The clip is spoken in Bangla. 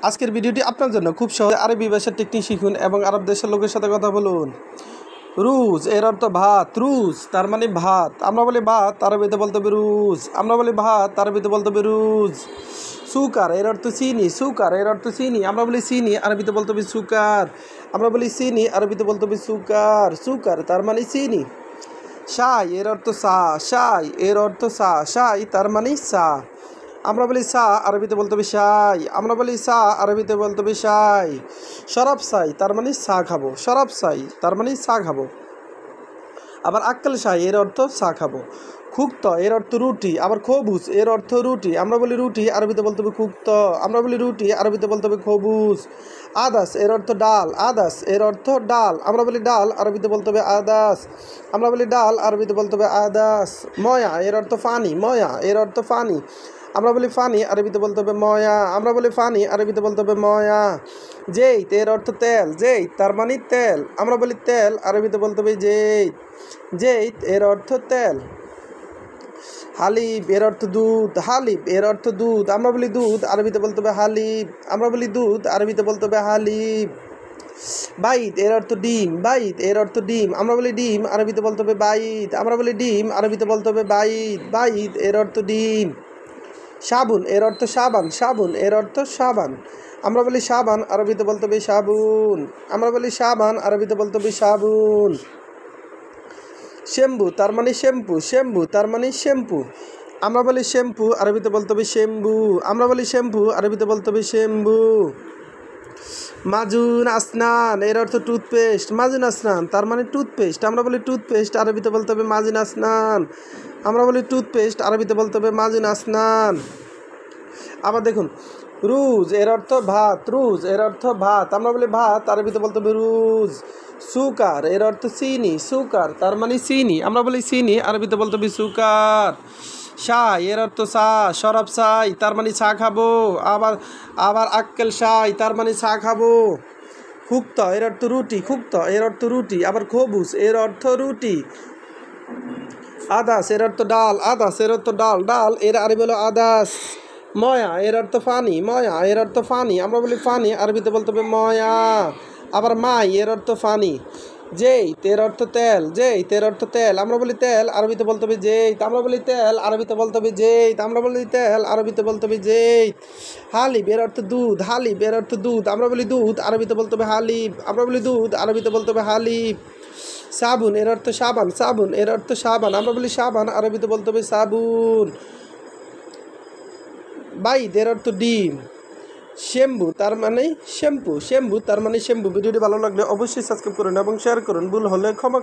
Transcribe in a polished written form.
আজকের ভিডিওটি আপনার জন্য খুব সহজ আরবি ভাষার টেকনিক শিখুন এবং আরব দেশের লোকের সাথে কথা বলুন। রুজ এর অর্থ ভাত। রুজ তার মানে ভাত। আমরা বলি ভাত, আরবিতে বলতে হবে রুজ। আমরা বলি ভাত, আরবিতে বলতে হবে রুজ। সুকার এর অর্থ চিনি। সুকার এর অর্থ চিনি। আমরা বলি চিনি, আরবিতে বলতে হবে সুকার। আমরা বলি চিনি, আরবিতে বলতে হবে সুকার। সুকার তার মানে চিনি। শাই এর অর্থ চা। শাই এর অর্থ চা। শাই তার মানে চা। আমরা বলি চা, আরবিতে বলতে হবে শাই। আমরা বলি চা, আরবিতে বলতে হবে শাই। শরাব চাই তার মানে চা খাবো। শরাব চাই তার মানে চা খাবো। আবার আক্কেল শাই এর অর্থ চা খাবো। খুক্ত এর অর্থ রুটি। আবার খবুজ এর অর্থ রুটি। আমরা বলি রুটি, আরবিতে বলতে হবে খুক্ত। আমরা বলি রুটি, আরবিতে বলতে হবে খবুজ। আদাস এর অর্থ ডাল। আদাস এর অর্থ ডাল। আমরা বলি ডাল, আরবিতে বলতে হবে আদাস। আমরা বলি ডাল, আরবিতে বলতে হবে আদাস। ময়া এর অর্থ ফানি। ময়া এর অর্থ ফানি। আমরা বলি ফানি, আরবিতে বলতে হবে ময়া। আমরা বলি ফানি, আরবিতে বলতে হবে ময়া। জেইত এর অর্থ তেল। জেইত তার মানে তেল। আমরা বলি তেল, আরবিতে বলতে হবে জেইত। জেইত এর অর্থ তেল। হালিব এর অর্থ দুধ। হালিব এর অর্থ দুধ। আমরা বলি দুধ, আরবিতে বলতে হবে হালিব। আমরা বলি দুধ, আরবিতে বলতে হবে হালিব। বাইত এর অর্থ ডিম। বাইত এর অর্থ ডিম। আমরা বলি ডিম, আরবিতে বলতে হবে বাইত। আমরা বলি ডিম, আরবিতে বলতে হবে বাইত। বাইত এর অর্থ ডিম। সাবুন এর অর্থ সাবান। সাবুন এর অর্থ সাবান। আমরা বলি সাবান, আরবিতে বলতে হবে সাবুন। আমরা বলি সাবান, আরবিতে বলতে হবে সাবুন। শ্যাম্পু তার মানে শ্যাম্পু। শ্যাম্পু তার মানে শ্যাম্পু। আমরা বলি শ্যাম্পু, আরবিতে বলতে হবে শ্যাম্পু। আমরা বলি শ্যাম্পু, আরবিতে বলতে হবে শ্যাম্পু। মাজুন আসনান এর অর্থ টুথপেস্ট। মাজুন আসনান তার মানে টুথপেস্ট। আমরা বলি টুথপেস্ট, আরবিতে বলতে হবে মাজুন আসনান। আমরা বলি টুথপেস্ট, আরবিতে বলতে হবে মাজুন আসনান। আবার দেখুন, রুজ এর অর্থ ভাত। রুজ এর অর্থ ভাত। আমরা বলি ভাত, আরবিতে বলতে হবে রুজ। সুকার এর অর্থ চিনি। সুকার তার মানে চিনি। আমরা বলি চিনি, আরবিতে বলতে হবে সুকার। শাই এর অর্থ চা। শরাব চাই তার মানে চা খাবো। আবার আবার আক্কেল শাই তার মানে চা খাবো। খুক্ত এর অর্থ রুটি। খুক্ত এর অর্থ রুটি। আবার খবুজ এর অর্থ রুটি। আদাস এর অর্থ ডাল। আদাস এর অর্থ ডাল। ডাল এর আরবি হলো আদাস। ময়া এর অর্থ ফানি। ময়া এর অর্থ ফানি। আমরা বলি ফানি, আরবিতে বলতে হবে ময়া। আবার মাই এর অর্থ ফানি। জেইত এর অর্থ তেল। জেইত এর অর্থ তেল। আমরা বলি তেল, আরবিতে বলতে হবে জেইত। আমরা বলি তেল, আরবিতে বলতে হবে জেইত। আমরা বলি তেল, আরবিতে বলতে হবে জেইত। হালিব এর অর্থ দুধ। হালিব এর অর্থ দুধ। আমরা বলি দুধ, আরবিতে বলতে হবে হালিব। আমরা বলি দুধ, আরবিতে বলতে হবে হালিব। সাবুন এর অর্থ সাবান। সাবুন এর অর্থ সাবান। আমরা বলি সাবান, আরবিতে বলতে হবে সাবুন। বাইদ এর অর্থ ডিম। শ্যাম্পু তার মানে শ্যাম্পু। শ্যাম্পু তার মানে শ্যাম্পু। ভিডিওটি ভালো লাগলে অবশ্যই সাবস্ক্রাইব করুন এবং শেয়ার করুন। ভুল হলে ক্ষমা